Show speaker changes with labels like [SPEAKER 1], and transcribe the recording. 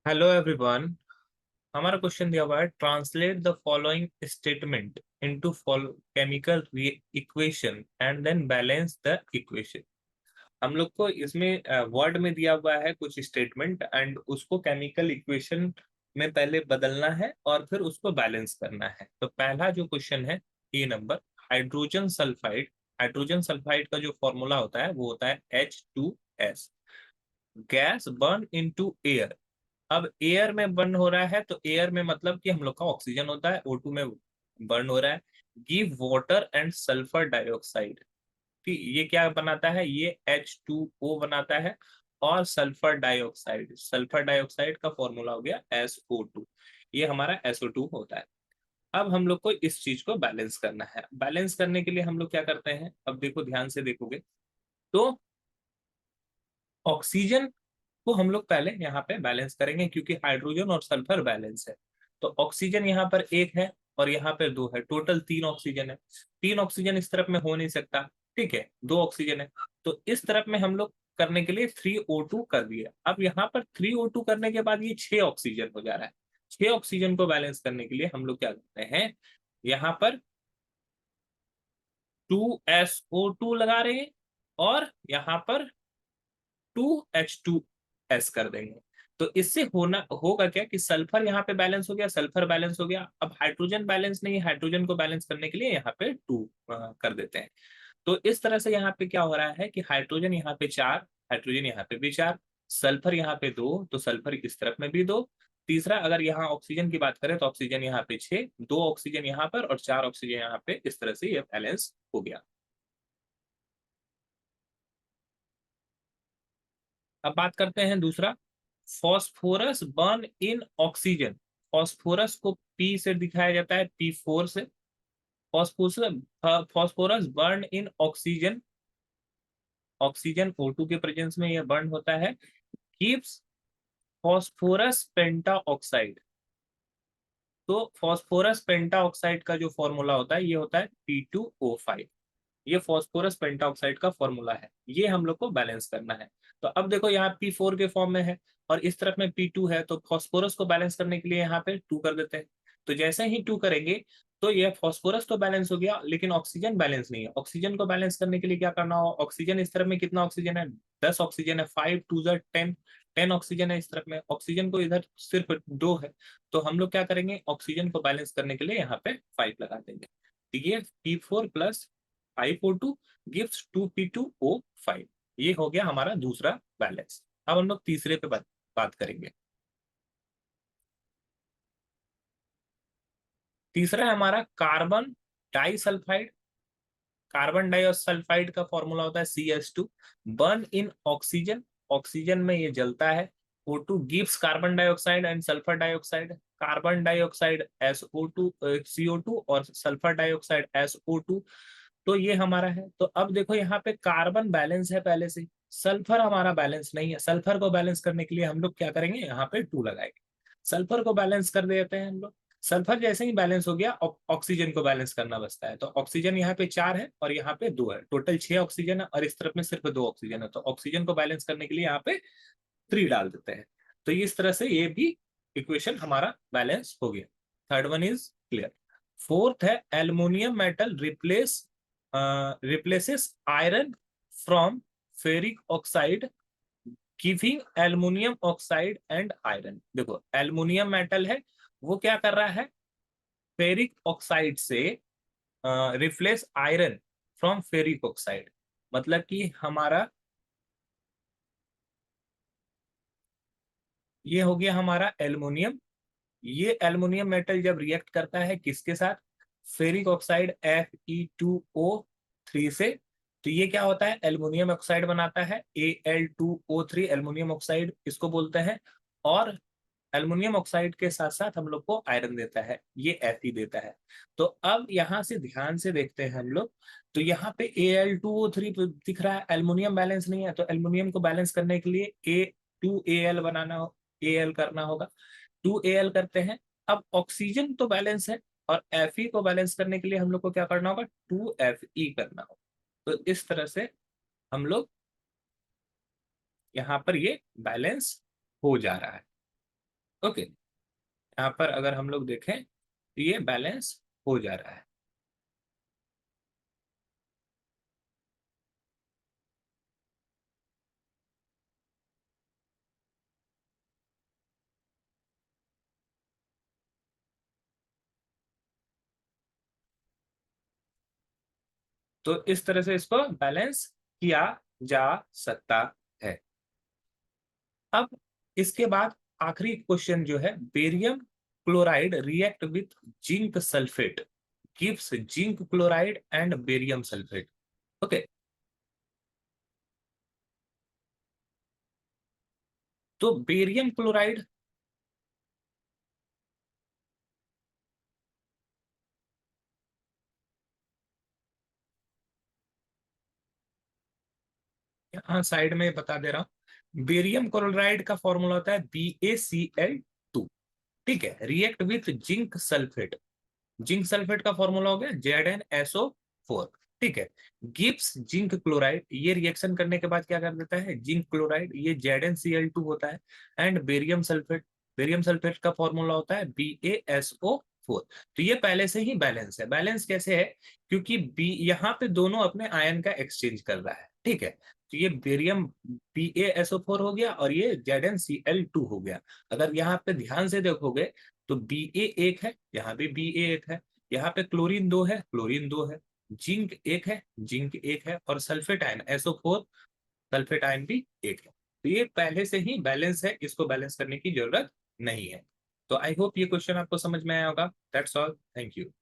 [SPEAKER 1] Hello everyone. हमारा question दिया हुआ है, translate the following statement into chemical equation and then balance the equation. हम लोग को इसमें वर्ड में दिया हुआ है कुछ स्टेटमेंट एंड उसको केमिकल इक्वेशन में पहले बदलना है और फिर उसको बैलेंस करना है। तो पहला जो क्वेश्चन है, A number, hydrogen sulphide. Hydrogen sulphide का जो फॉर्मूला होता है वो होता है H2S। Gas burn into air. अब एयर में बर्न हो रहा है तो एयर में मतलब कि हम लोग का ऑक्सीजन होता है, O2 में बर्न हो रहा है। Give water and sulphur dioxide. ठीक, ये क्या बनाता है? ये H2O बनाता है। और सल्फर डाइऑक्साइड का फॉर्मूला हो गया SO2। ये हमारा SO2 होता है। अब हम लोग को इस चीज को बैलेंस करना है। बैलेंस करने के लिए हम लोग क्या करते हैं, अब देखो ध्यान से देखोगे तो ऑक्सीजन को हम लोग पहले यहाँ पे बैलेंस करेंगे क्योंकि हाइड्रोजन और सल्फर बैलेंस है। तो ऑक्सीजन यहाँ पर एक है और यहाँ पे दो है, टोटल तीन ऑक्सीजन है। तीन ऑक्सीजन इस तरफ में हो नहीं सकता, ठीक है, दो ऑक्सीजन है। तो इस तरफ में हम लोग करने के लिए 3O2 कर दिया। अब यहाँ पर 3O2 करने के बाद ये 6 ऑक्सीजन हो जा रहा है। 6 ऑक्सीजन को बैलेंस करने के लिए हम लोग क्या करते हैं, यहाँ पर 2SO2 लगा रहे हैं और यहाँ पर 2H2S कर देंगे। तो इससे होना होगा क्या कि सल्फर यहाँ पे बैलेंस हो गया, सल्फर बैलेंस हो गया। अब हाइड्रोजन बैलेंस नहीं है, हाइड्रोजन को बैलेंस करने के लिए यहाँ पे 2 कर देते हैं। तो इस तरह से यहाँ पे क्या हो रहा है कि हाइड्रोजन यहाँ पे 4, हाइड्रोजन यहाँ पे भी 4, सल्फर यहाँ पे 2, तो सल्फर इस तरफ में भी 2। तीसरा, अगर यहाँ ऑक्सीजन की बात करें तो ऑक्सीजन यहाँ पे 6, 2 ऑक्सीजन यहाँ पर और 4 ऑक्सीजन यहाँ पे। इस तरह से ये बैलेंस हो गया। अब बात करते हैं दूसरा, फॉस्फोरस बर्न इन ऑक्सीजन। फॉस्फोरस को पी से दिखाया जाता है, P4 से। फॉस्फोरस फॉस्फोरस बर्न इन ऑक्सीजन, ऑक्सीजन O2 के प्रेजेंस में यह बर्न होता है। गिव्स फॉस्फोरस पेंटा ऑक्साइड। तो फॉस्फोरस पेंटा ऑक्साइड का जो फॉर्मूला होता है ये होता है P2O5। ये फॉस्फोरस पेंटाऑक्साइड का फॉर्मूला है, ये हम लोग को बैलेंस करना है। तो अब देखो यहाँ P4 के फॉर्म में है और इस तरफ में P2 है, तो फॉस्फोरस को बैलेंस करने के लिए यहाँ पे 2 कर देते हैं। तो जैसे ही 2 करेंगे तो ये फॉस्फोरस तो बैलेंस हो गया लेकिन ऑक्सीजन बैलेंस नहीं है। ऑक्सीजन को बैलेंस करने के लिए क्या करना हो, ऑक्सीजन इस तरफ में कितना ऑक्सीजन है, 10 ऑक्सीजन है, 5 2 10, 10 ऑक्सीजन है इस तरफ में, ऑक्सीजन को इधर सिर्फ 2 है। तो हम लोग क्या करेंगे, ऑक्सीजन को बैलेंस करने के लिए यहाँ पे 5 लगा देंगे। तो ये P4 plus 5O2 gives 2P2O5। ये हो गया हमारा दूसरा बैलेंस। अब हम लोग तीसरे पे बात करेंगे। तीसरा है हमारा कार्बन डाइसल्फाइड। कार्बन डाइसल्फाइड का फॉर्मूला होता है CS2। बर्न इन ऑक्सीजन, ऑक्सीजन में ये जलता है। O2 gives carbon dioxide and sulphur dioxide. Carbon dioxide SO2 CO2 और सल्फर डाइऑक्साइड SO2। तो ये हमारा है। तो अब देखो यहाँ पे कार्बन बैलेंस है पहले से, सल्फर हमारा बैलेंस नहीं है। सल्फर को बैलेंस करने के लिए हम लोग क्या करेंगे, यहाँ पे 2 लगाएंगे। सल्फर को बैलेंस कर देते हैं हम लोग। सल्फर जैसे ही बैलेंस हो गया, ऑक्सीजन को बैलेंस करना बचता है। तो ऑक्सीजन यहाँ पे 4 है और यहाँ पे 2 है, टोटल 6 ऑक्सीजन है और इस तरफ में सिर्फ 2 ऑक्सीजन है। तो ऑक्सीजन को बैलेंस करने के लिए यहाँ पे 3 डाल देते हैं। तो इस तरह से ये भी इक्वेशन हमारा बैलेंस हो गया। Third one is clear. Fourth है, aluminium metal replaces iron from ferric oxide giving aluminium oxide and iron. देखो एल्युमिनियम मेटल है, वो क्या कर रहा है, फेरिक ऑक्साइड से replace iron from ferric oxide. मतलब कि हमारा ये हो गया हमारा एल्युमिनियम। ये एल्युमिनियम मेटल जब रिएक्ट करता है किसके साथ, फेरिक ऑक्साइड Fe2O3 से, तो ये क्या होता है, एल्युमिनियम ऑक्साइड बनाता है, Al2O3 एल्युमिनियम ऑक्साइड इसको बोलते हैं। और एल्युमिनियम ऑक्साइड के साथ साथ हम लोग को आयरन देता है, ये Fe देता है। तो अब यहाँ से ध्यान से देखते हैं हम लोग, तो यहाँ पे Al2O3 दिख रहा है, एल्युमिनियम बैलेंस नहीं है। तो एल्युमिनियम को बैलेंस करने के लिए A2Al बनाना हो, Al करना होगा। 2Al करते हैं। अब ऑक्सीजन तो बैलेंस है और Fe को बैलेंस करने के लिए हम लोग को क्या करना होगा, 2Fe करना होगा। तो इस तरह से हम लोग यहाँ पर ये बैलेंस हो जा रहा है। ओके, यहाँ पर अगर हम लोग देखें तो ये बैलेंस हो जा रहा है। तो इस तरह से इसको बैलेंस किया जा सकता है। अब इसके बाद आखिरी क्वेश्चन जो है, barium chloride react with zinc sulphate gives zinc chloride and barium sulphate. Okay, तो बेरियम क्लोराइड, हाँ साइड में बता दे रहा हूं, बेरियम क्लोराइड का फॉर्मूला होता है BaCl2। ठीक है, react with zinc sulphate, zinc sulphate का फॉर्मूला हो गया ZnSO4। ठीक है, गिब्स जिंक क्लोराइड, ये रिएक्शन करने के बाद क्या कर देता है, जिंक क्लोराइड, ये ZnCl2 होता है। And barium sulphate, barium sulphate का फॉर्मूला होता है BaSO4। तो ये पहले से ही बैलेंस है। बैलेंस कैसे है, क्योंकि बी यहाँ पे दोनों अपने आयन का एक्सचेंज कर रहा है। ठीक है, तो ये बेरियम BaSO4 हो गया और ये ZnCl2 हो गया। अगर यहाँ पे ध्यान से देखोगे तो Ba एक है, यहाँ पे Ba एक है, यहाँ पे क्लोरीन दो है, क्लोरीन दो है, जिंक एक है, जिंक एक है, और sulphate ion SO4, sulphate ion भी एक है। तो ये पहले से ही बैलेंस है, इसको बैलेंस करने की जरूरत नहीं है। तो आई होप ये क्वेश्चन आपको समझ में आया होगा। That's all, thank you.